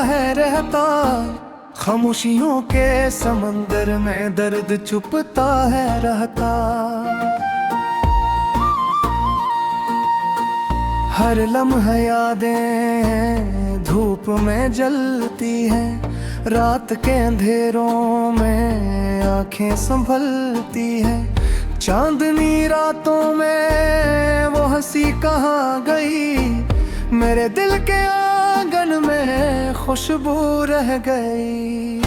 है रहता, खामोशियों के समंदर में दर्द छुपता है रहता। हर लम्हा यादें धूप में जलती हैं, रात के अंधेरों में आंखें संभलती हैं। चांदनी रातों में वो हंसी कहाँ गई, मेरे दिल के आंगन में खुशबू रह गई।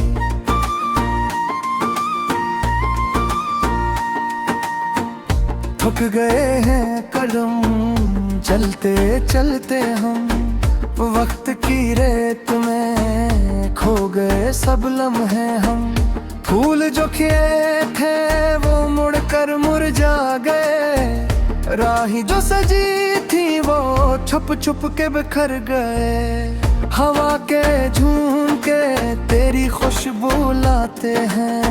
थक गए हैं कदम चलते चलते हम, वक्त की रेत में खो गए सब लम्हे हम। फूल जो खिले थे वो मुड़कर मुरझा गए, राही जो सजी थी वो छुप छुप के बिखर गए। हवा के झोंके तेरी खुशबू लाते हैं,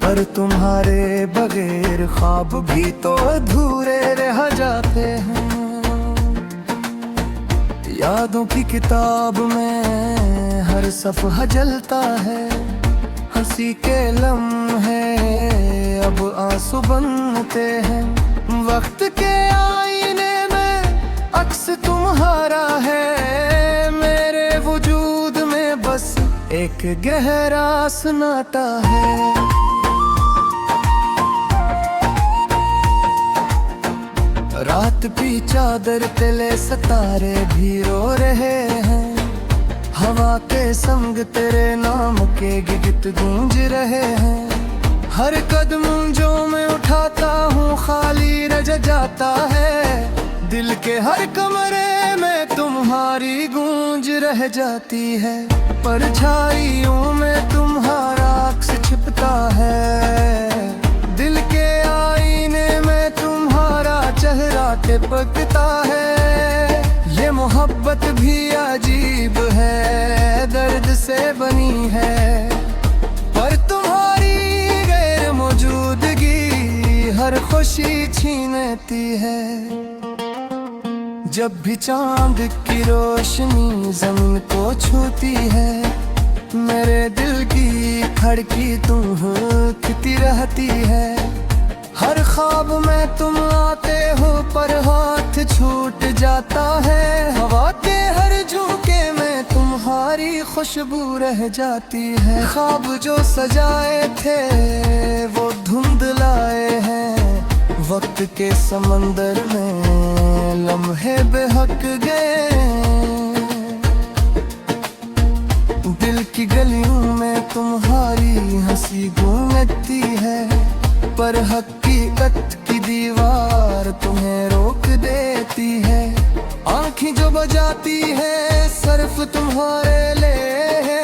पर तुम्हारे बगैर ख्वाब भी तो अधूरे रह जाते हैं। यादों की किताब में हर सफ़हा जलता है, हंसी के लम्हे अब आंसू बनते हैं। वक्त के आईने में अक्स तुम्हारा है, मेरे वजूद में बस एक गहरा सन्नाटा है। रात भी चादर तले सितारे भी रो रहे हैं, हवा के संग तेरे नाम के गीत गूंज रहे हैं। हर कदम जो मैं उठाता हूँ खाली रह जाता है, दिल के हर कमरे में तुम्हारी गूंज रह जाती है। परछाइयों में तुम्हारा अक्स छिपता है, दिल के आईने में तुम्हारा चेहरा टिपकता है। ये मोहब्बत भी अजीब है, दर्द से बनी है, पर तुम्हारी गैर मौजूदगी हर खुशी छीनती है। जब भी चांद की रोशनी जमीन को छूती है, मेरे दिल की धड़की तुम हुकती रहती है। हर ख्वाब में तुम आते हो पर हाथ छूट जाता है, हवा के हर झोंके में तुम्हारी खुशबू रह जाती है। ख्वाब जो सजाए थे वो धुंधलाए हैं, वक्त के समंदर में लम्हे बहक गए। दिल की गलियों में तुम्हारी हंसी गूंजती है, पर हकीकत की दीवार तुम्हें रोक देती है। आँखें जो बजाती है सिर्फ तुम्हारे लिए,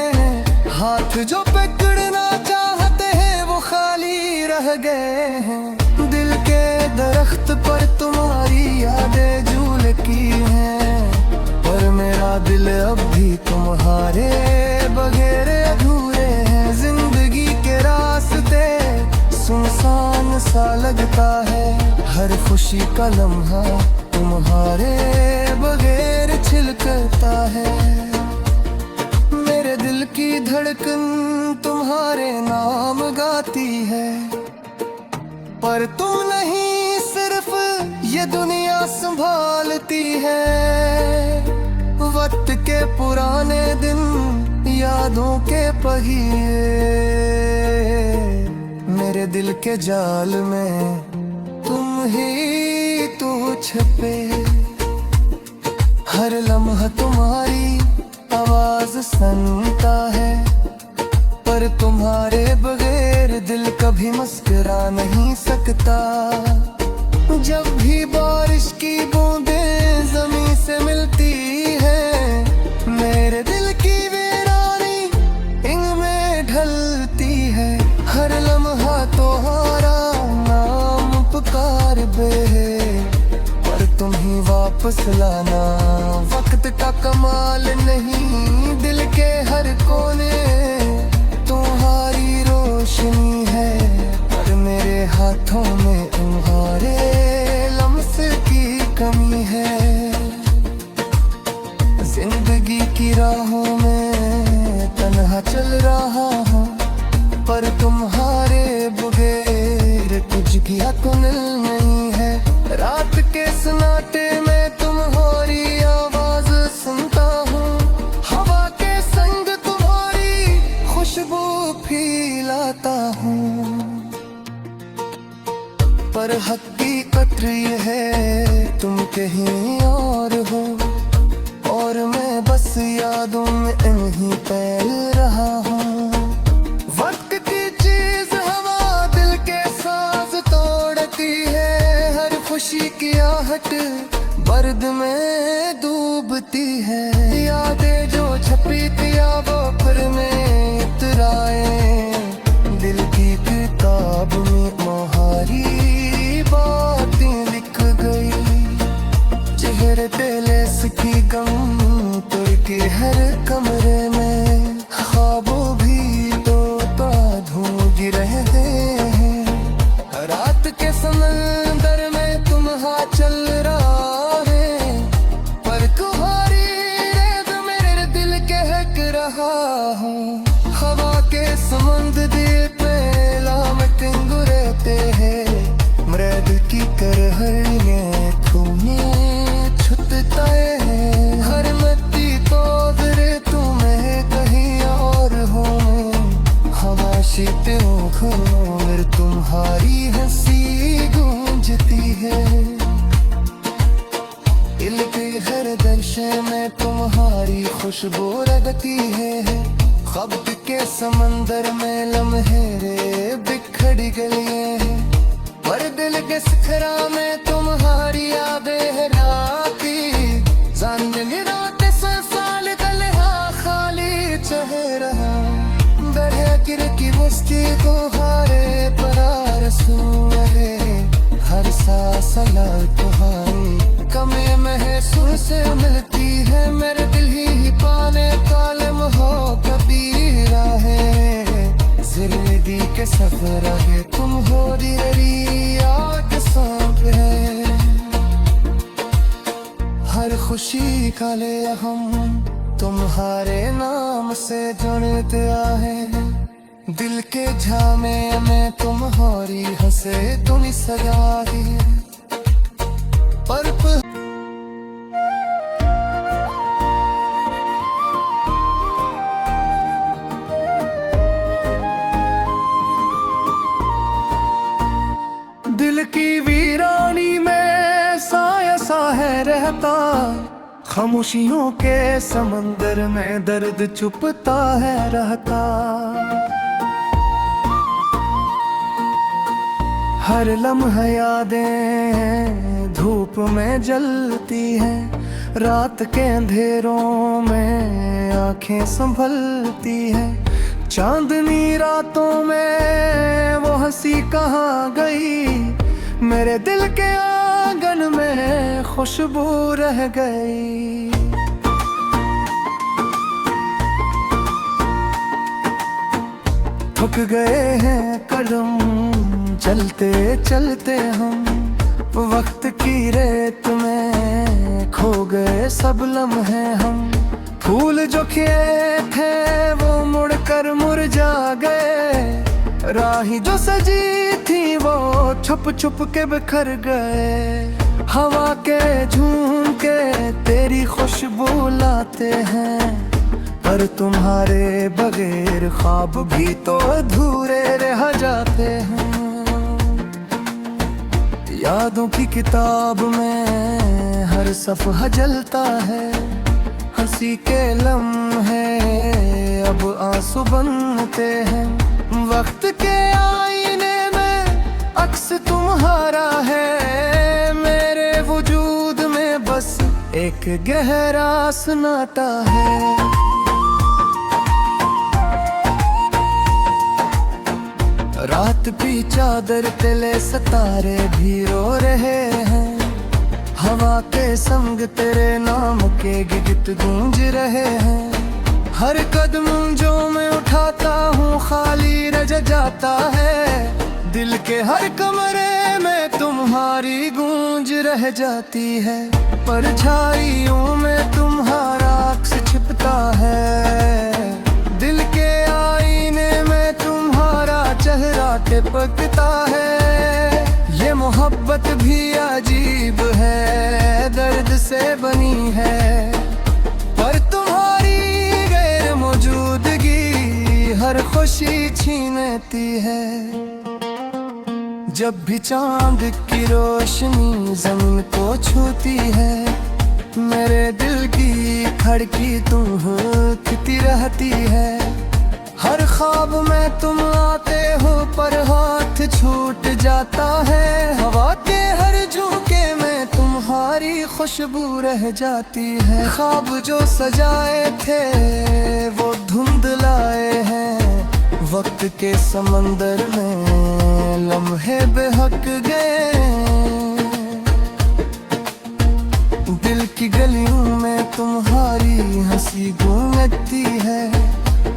हाथ जो पकड़ना चाहते हैं वो खाली रह गए हैं। दिल के दरख्त पर तुम्हारी यादें झूल की हैं, पर मेरा दिल अब भी तुम्हारे बगैर अधूरे हैं। जिंदगी के रास्ते सुनसान सा लगता है, हर खुशी का लम्हा तुम्हारे बगैर छिलकता है। मेरे दिल की धड़कन तुम्हारे नाम गाती है, पर तुम नहीं सिर्फ ये दुनिया संभालती है। वक्त के पुराने दिन यादों के पहिए मेरे दिल के जाल में तुम ही तो छपे। हर लम्हा तुम्हारी आवाज सुनता है, पर तुम्हारे बगैर दिल कभी मुस्कुरा नहीं सकता। जब भी बारिश की बूंदें जमीन से मिलती है, मेरे दिल की वीरानी इनमें ढलती है। हर लम्हा तुम्हारा नाम पुकार बे, पर तुम ही वापस लाना वक्त का कमाल नहीं। दिल के हर कोने तुम्हारी रोशनी है, पर मेरे हाथों में तुम्हारे लम्स की कमी है। जिंदगी की राहों में तुम्हारा चल रहा हूँ, पर तुम्हारे बगैर कुछ किया तो नहीं है। रात के सन्नाटे में तुम्हारी आवाज सुनता हूँ, हवा के संग तुम्हारी खुशबू फैलाता हूँ। पर हकीकत ये है तुम कहीं और हो, और मैं बस यादों में नहीं पैल रहा हूँ। वक्त की चीज हवा दिल के साज तोड़ती है, हर खुशी की आहट बर्द में डूबती है। यादें जो छपी थी वो फिर में इतराए, दिल की किताब में तुम्हारी बातें लिख गई। चेहरे पे लेस की गम तोड़ के हर कमरे में ख्वाबों भी तो धूंज रहे हैं। रात के समंदर में तुम्हारा चल रहा है, पर तुम्हारी रेत मेरे दिल के हक रहा हूँ। हवा के समंदर दिल पे लामत गुरेते हैं, मेरे दिल की करहने तुम्हें छुटता है। हर मत्ती तो दरे तुम्हें कहीं और हो, हवा शीते फिर तुम्हारी हंसी गूंजती है। दिल के हर दर्शे में तुम्हारी खुशबू रगती है। ख्वाब के समंदर में लम्हे बिखर गए हैं, पर दिल के सखरा में तुम्हारी यादें है राती। जानने रातें साल गलहा खाली चेहरा, बरह गिर की बस्ती को हारे परारसू है। हर सांस तुम्हारी कमे महसूस मिलती है, मेरे दिल ही पाने कालम हो कबीरा है। जिंदगी के सफर है तुम हो री याद सांप है। हर खुशी का ले हम तुम्हारे नाम से जुड़ते आए, दिल के झामे में तुम्हारी हंसे तुम सगाई। पर दिल की वीरानी में साया सा है रहता, खामोशियों के समंदर में दर्द छुपता है रहता। हर लम्हा यादें धूप में जलती हैं, रात के अंधेरों में आंखें संभलती हैं। चांदनी रातों में वो हंसी कहाँ गई, मेरे दिल के आंगन में खुशबू रह गई। थक गए हैं कदम चलते चलते हम, वक्त की रेत में खो गए सब लम्हे हम। फूल जो खिले थे वो मुड़कर मुरझा गए, राही जो सजी थी वो छुप छुप के बिखर गए। हवा के झोंके तेरी खुशबू लाते हैं, पर तुम्हारे बगैर ख्वाब भी तो अधूरे रह जाते हैं। यादों की किताब में हर सफ़हा जलता है, हंसी के लम्हे अब आंसू बनते हैं। वक्त के आईने में अक्स तुम्हारा है, मेरे वजूद में बस एक गहरा सन्नाटा है। रात भी चादर तले सितारे भी रो रहे हैं, हवा के संग तेरे नाम के गीत गूंज रहे हैं। हर कदम जो मैं उठाता हूँ खाली रह जाता है, दिल के हर कमरे में तुम्हारी गूंज रह जाती है। परछाइयों में तुम्हारा अक्स छिपता है, दिल के मोहब्बत भी अजीब है, दर्द से बनी है, पर तुम्हारी गैर मौजूदगी हर खुशी छीनती है। जब भी चांद की रोशनी जमीन को छूती है, मेरे दिल की धड़की तुम होती रहती है। हर ख्वाब में तुम आते हो पर हाथ छूट जाता है, हवा के हर झोंके में तुम्हारी खुशबू रह जाती है। ख्वाब जो सजाए थे वो धुंधलाए हैं, वक्त के समंदर में लम्हे बेहक गए। दिल की गलियों में तुम्हारी हंसी गूंजती है,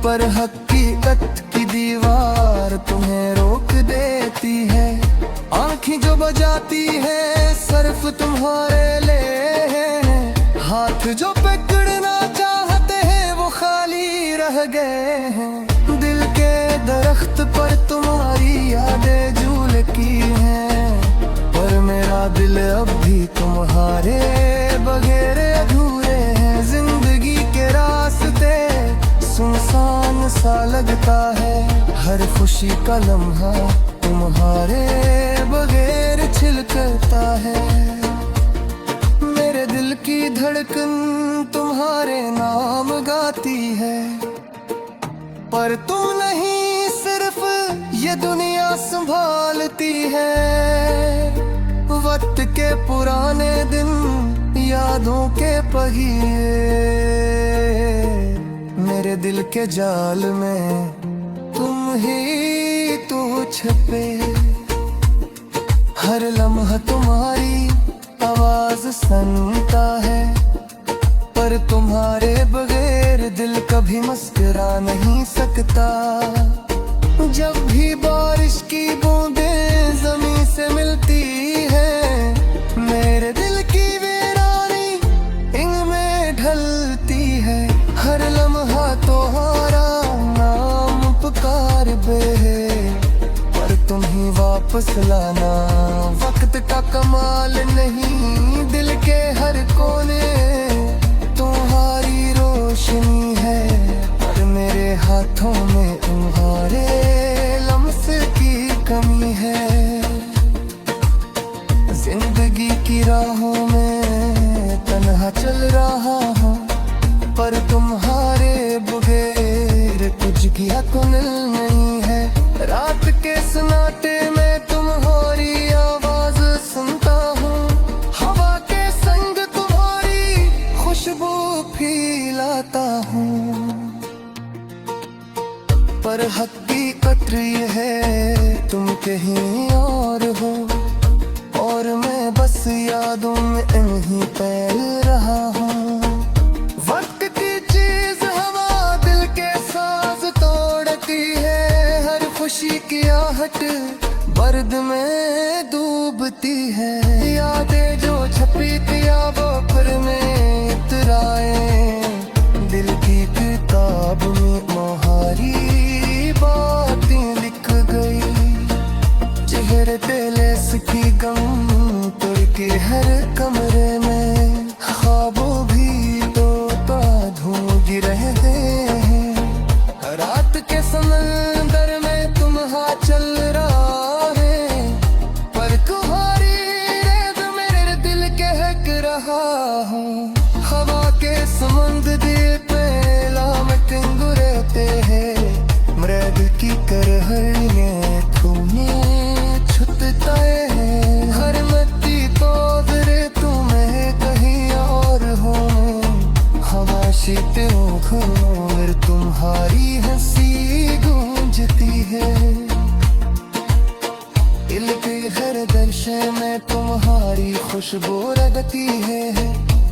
पर हकीकत की दीवार तुम्हें रोक देती है। आँखें जो बजाती है सिर्फ तुम्हारे लिए, हाथ जो पकड़ना चाहते हैं वो खाली रह गए हैं। दिल के दरख्त पर तुम्हारी यादें झूल की हैं, पर मेरा दिल अब भी तुम्हारे बगैर अधूरे हैं। जिंदगी के रास्ते सुनसान सा लगता है, हर खुशी का लम्हा तुम्हारे बगैर छिलकता है। मेरे दिल की धड़कन तुम्हारे नाम गाती है, पर तुम नहीं सिर्फ ये दुनिया संभालती है। वक्त के पुराने दिन यादों के पहिए मेरे दिल के जाल में तुम ही तो छपे। हर लम्हा तुम्हारी आवाज सुनता है, पर तुम्हारे बगैर दिल कभी मुस्कुरा नहीं सकता। जब भी बारिश की बूंदें जमीन से मिलती है, मेरे दिल की वीरानी इनमें ढलती है। हर लम्हा तुम्हारा नाम पुकार बे, पर तुम ही वापस लाना वक्त का कमाल नहीं। दिल के हर कोने तुम्हारी रोशनी है, पर मेरे हाथों में तुम्हारे लम्स की कमी है। जिंदगी की राहों में तन्हा चल रहा हूँ, पर तुम्हारे बगैर कुछ किया कुल नहीं है। रात के सन्नाटे में तुम्हारी आवाज सुनता हूँ, हवा के संग तुम्हारी खुशबू फैलाता हूँ, पर हकीकत ये है तुम कहीं और हो, और मैं बस यादों में नहीं फैल रहा हूँ। वक्त की चीज हवा दिल के साज तोड़ती है, हर खुशी की आहट बर्द में डूबती है। यादें जो छपी थी आबों पर में इतराए, दिल की किताब में मोहारी बातें लिख गई। चेहरे पे लेस की गम तोड़ के हर कमरे में ख्वाबों भी तो धूंज रहे हैं। रात के समंदर में तुम हाथ चल रहा है, पर तुम्हारी रेत मेरे दिल के हक रहा हूँ। हवा के समंदर पे लाम टिंगुरते हैं, मृग की करहने तूने छुटता है। हर मट्टी तो फिर तुम्हें कहीं और हो, हवा शीते और तुम्हारी हंसी गूंजती है। दिल के हर दर्शे में तुम्हारी खुशबू लगती है।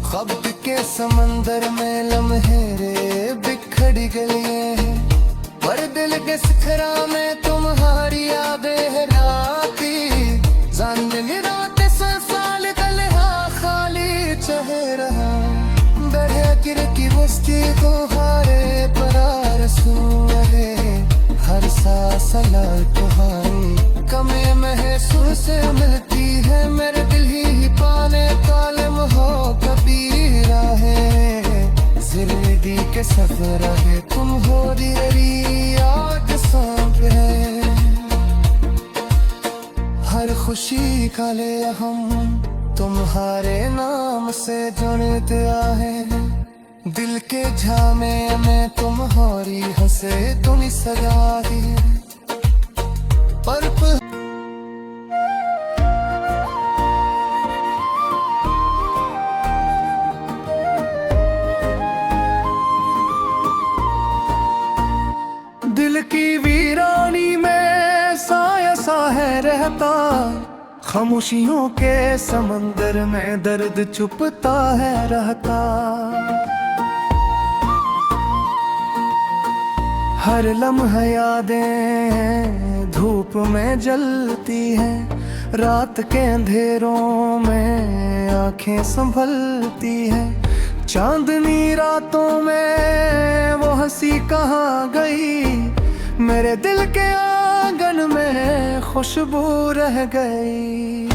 ख्वाब के समंदर में लम्हे रे बिखर गए हैं, पर दिल के सखरा में तुम्हारी यादें राती। जिंदगी रात साल तलहा खाली चेहरा, दरिया गिर की बस्ती को हारे परार रहे। हर सांस तुम्हारी कमी महसूस मिलती है। सब रहे तुम हो तेरी याद सांप है। हर खुशी का ले हम तुम्हारे नाम से जुड़ते आए। दिल के झामे में तुम्हारी हंसे तुम सजाई पर दिल की वीरानी में साया सा है रहता। खामोशियों के समंदर में दर्द छुपता है रहता। हर लम्हा यादें धूप में जलती हैं। रात के अंधेरों में आंखें संभलती हैं। चांदनी रातों में वो हंसी कहाँ गई। मेरे दिल के आंगन में खुशबू रह गई।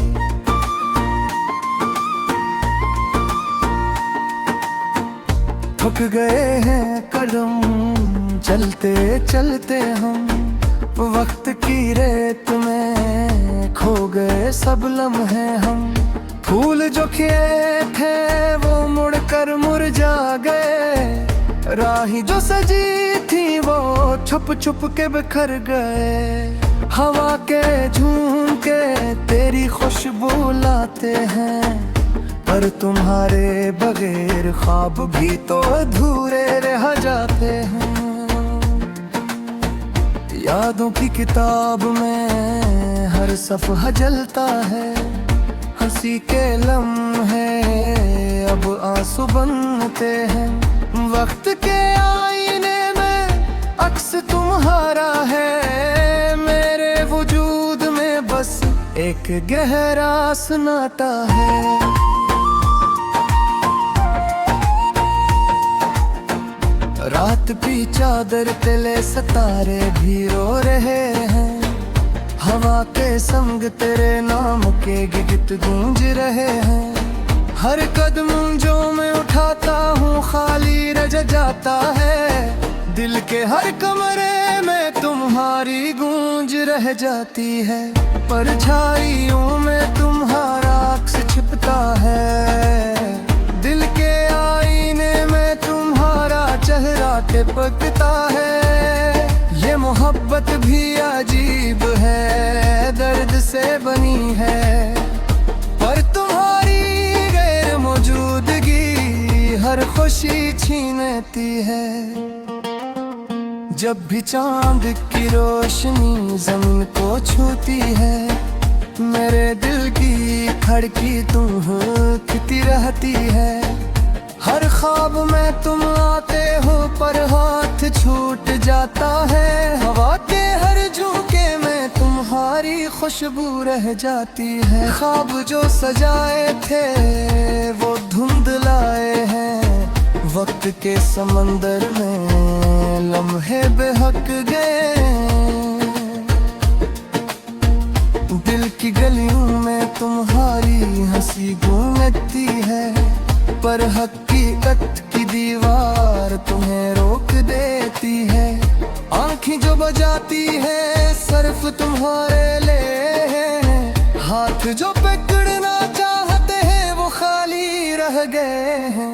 थक गए हैं कदम चलते चलते हम। वक्त की रेत में खो गए सब लम्हे हम। फूल जो खिले थे वो मुड़कर मुरझा गए। राही जो सजी थी वो छुप छुप के बिखर गए। हवा के झोंके तेरी खुशबू लाते हैं। पर तुम्हारे बगैर ख्वाब भी तो अधूरे रह जाते हैं। यादों की किताब में हर सफ़हा जलता है। हंसी के लम्हे अब आंसू बनते हैं। वक्त के आईने में अक्स तुम्हारा है। मेरे वजूद में बस एक गहरा सन्नाटा है। रात भी चादर तले सितारे भी रो रहे हैं। हवा के संग तेरे नाम के गीत गूंज रहे हैं। हर कदम जो मैं उठाता हूँ खाली रह जाता है। दिल के हर कमरे में तुम्हारी गूंज रह जाती है। परछाइयों में तुम्हारा अक्स छिपता है। दिल के आईने में तुम्हारा चेहरा टिपकता है। ये मोहब्बत भी अजीब है, दर्द से बनी है। पर तुम्हारी गैर मौजूदगी हर खुशी छीनती है। जब भी चांद की रोशनी जमीन को छूती है। मेरे दिल की धड़की तुम खिती रहती है। हर ख्वाब में तुम आते हो पर हाथ छूट जाता है। हवा के हर झोंके में तुम्हारी खुशबू रह जाती है। ख्वाब जो सजाए थे वो धुंधलाए हैं। वक्त के समंदर में लम्हे बेहक गए। दिल की गलियों में तुम्हारी हंसी गूंजती है। पर हकीकत की दीवार तुम्हें रोक देती है। आँखें जो बजाती है सिर्फ तुम्हारे लिए। हाथ जो पकड़ना चाहते हैं वो खाली रह गए हैं।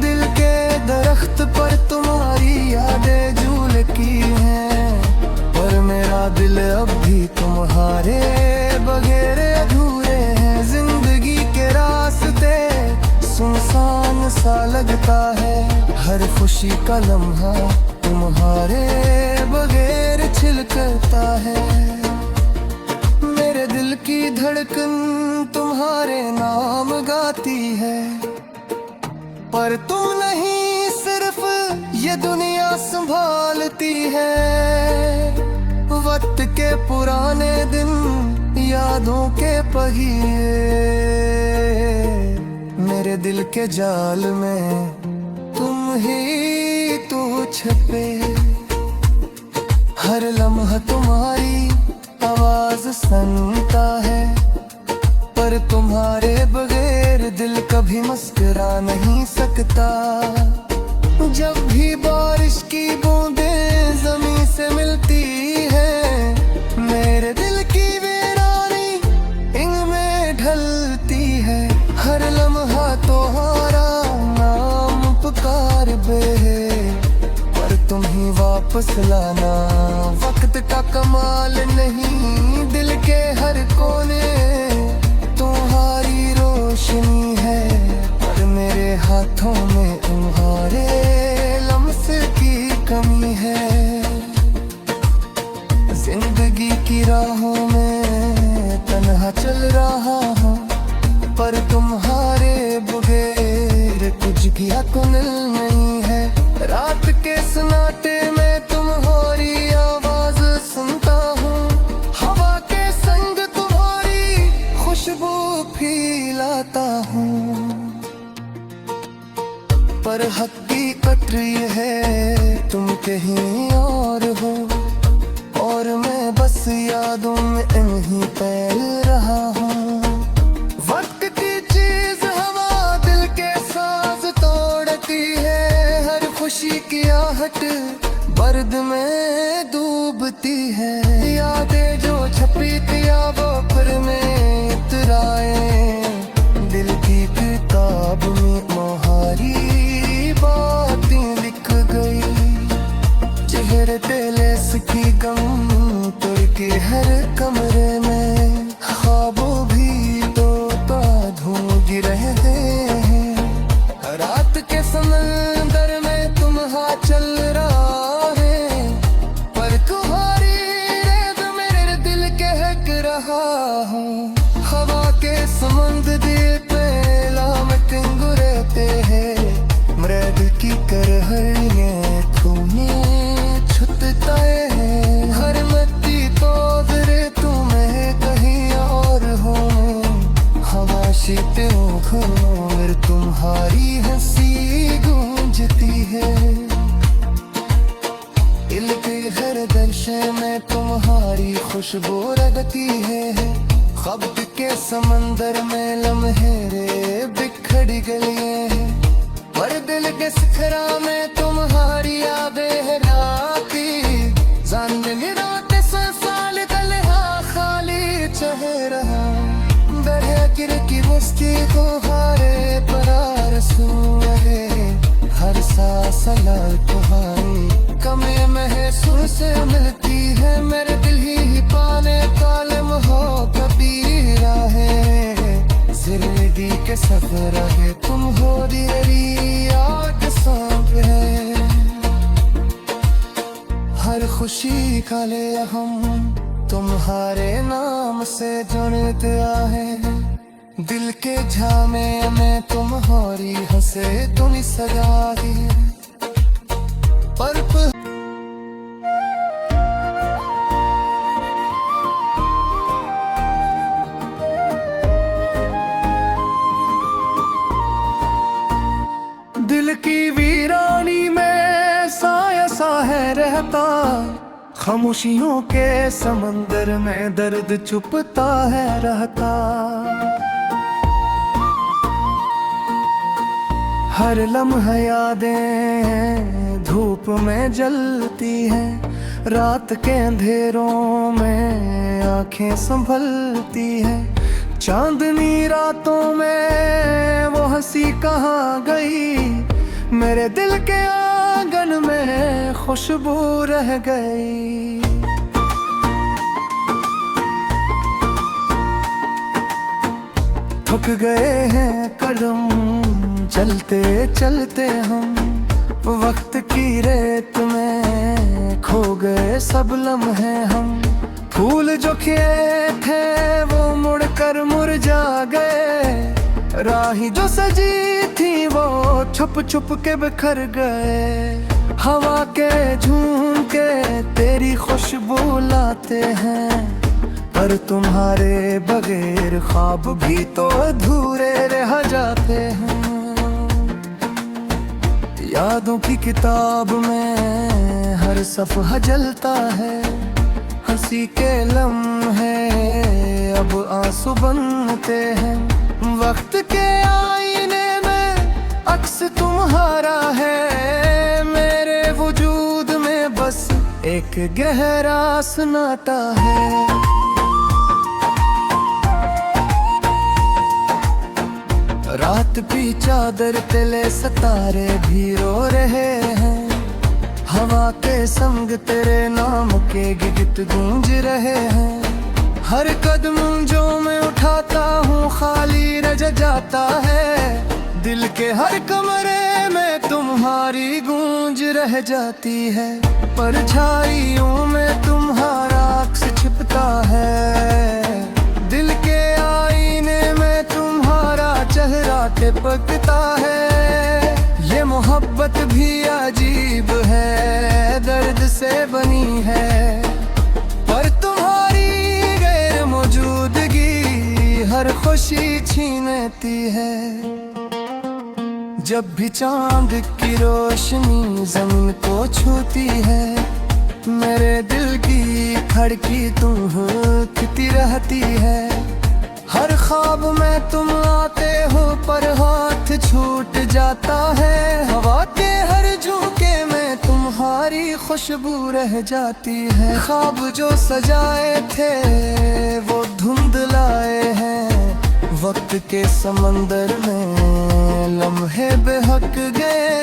दिल के दरख्त पर तुम्हारी यादें झूल की हैं। पर मेरा दिल अब भी तुम्हारे बगैर अधूरे हैं। जिंदगी के रास्ते सुनसान सा लगता है। हर खुशी का लम्हा तुम्हारे बगैर छिलकता है। मेरे दिल की धड़कन तुम्हारे नाम गाती है। पर तुम नहीं सिर्फ ये दुनिया संभालती है। वक्त के पुराने दिन यादों के पहिए मेरे दिल के जाल में तुम ही तो छपे। हर लम्हा तुम्हारी आवाज सुनता है। पर तुम्हारे बगैर दिल कभी मुस्कुरा नहीं सकता। जब भी बारिश की बूंदें जमीन से मिलती है, मेरे दिल की वीरानी इनमें ढलती है। हर लम्हा तुम्हारा नाम पुकार बे, पर तुम ही वापस लाना। वक्त का कमाल नहीं, दिल के हर कोने तुम्हारी रोशनी है, पर मेरे हाथों में तुम्हारे लम्स की कमी है। जिंदगी की राहों में तन्हा चल रहा हूँ, पर तुम्हारे बगैर कुछ भी अकुल नहीं है। रात के सन्नाटे में तुम्हारी आवाज सुनता हूँ, हवा के संग तुम्हारी खुशबू फैलाता हूँ। पर हकीकत ये है तुम कहीं और हो, और मैं बस यादों में इन्हीं तैर रहा हूँ। वक्त की चीज हवा दिल के साज तोड़ती है, हर खुशी की आहट बर्द में डूबती है। यादें जो छपी थी वो फिर में इतराए, दिल की किताब में तुम्हारी बातें लिख गई। चेहरे तेले सकी गम तुर के हर कमरे में, ख्वाबों भी तो धूंज रहते हैं। रात के समंदर में तुम चल रहा है, पर तुम्हारी रेत मेरे दिल के हक रहा हूँ। हवा के समंदर दिल पे लामत गुरेते हैं, मृद की करहरिए तूने छुटता है। हर मट्टी तो दरे तुम्हें कहीं और हो, हवा शीते फिर तुम्हारी हंसी गूंजती है। दिल के हर दर्शे में तुम्हारी खुशबू रगती है। ख्वाब के समंदर में लम्हे रे बिखड़ गए हैं, पर दिल के सखरा में तुम्हारी यादें राती। जानने रात साल तलहा खाली चेहरा, दरिया गिर की बस्ती तुम्हारे परार सुए। हर सांस लाल तुम्हारी कमी महसूस मिलती है, मेरे दिल ही पाने कालम हो कबीरा है। जिंदगी के सफर है तुम हो दियरी याद सांप है। हर खुशी का ले हम तुम्हारे नाम से जुड़ते आए, दिल के झामे में तुम्हारी हंसे तुम सजा दी। पर दिल की वीरानी में साया सा है रहता, खामोशियों के समंदर में दर्द छुपता है रहता। हर लम्हा यादें धूप में जलती हैं, रात के अंधेरों में आंखें संभलती हैं। चांदनी रातों में वो हंसी कहाँ गई, मेरे दिल के आंगन में खुशबू रह गई। थक गए हैं कदम चलते चलते हम, वक्त की रेत में खो गए सब लम्हे हम। फूल जो खिले थे वो मुड़कर मुरझा गए, राही जो सजी थी वो छुप छुप के बिखर गए। हवा के झोंके तेरी खुशबू लाते हैं, पर तुम्हारे बगैर ख्वाब भी तो अधूरे रह जाते हैं। यादों की किताब में हर सफ़हा जलता है, हंसी के लम्हे अब आंसू बनते हैं। वक्त के आईने में अक्स तुम्हारा है, एक गहरा सुनाता है। रात भी चादर तले सितारे भी रो रहे हैं, हवा के संग तेरे नाम के गीत गूंज रहे हैं। हर कदम जो मैं उठाता हूँ खाली रह जाता है, दिल के हर कमरे में तुम्हारी गूंज रह जाती है। परछाइयों में तुम्हारा अक्स छिपता है, दिल के आईने में तुम्हारा चेहरा टिपकता है। ये मोहब्बत भी अजीब है, दर्द से बनी है, पर तुम्हारी गैर मौजूदगी हर खुशी छीनती है। जब भी चांद की रोशनी जमीन को छूती है, मेरे दिल की धड़की तुम हुकती रहती है। हर ख्वाब में तुम आते हो पर हाथ छूट जाता है, हवा के हर झोंके में तुम्हारी खुशबू रह जाती है। ख्वाब जो सजाए थे वो धुंधलाए हैं, वक्त के समंदर में लम्हे बहक गए।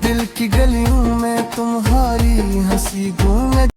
दिल की गलियों में तुम्हारी हंसी गूंज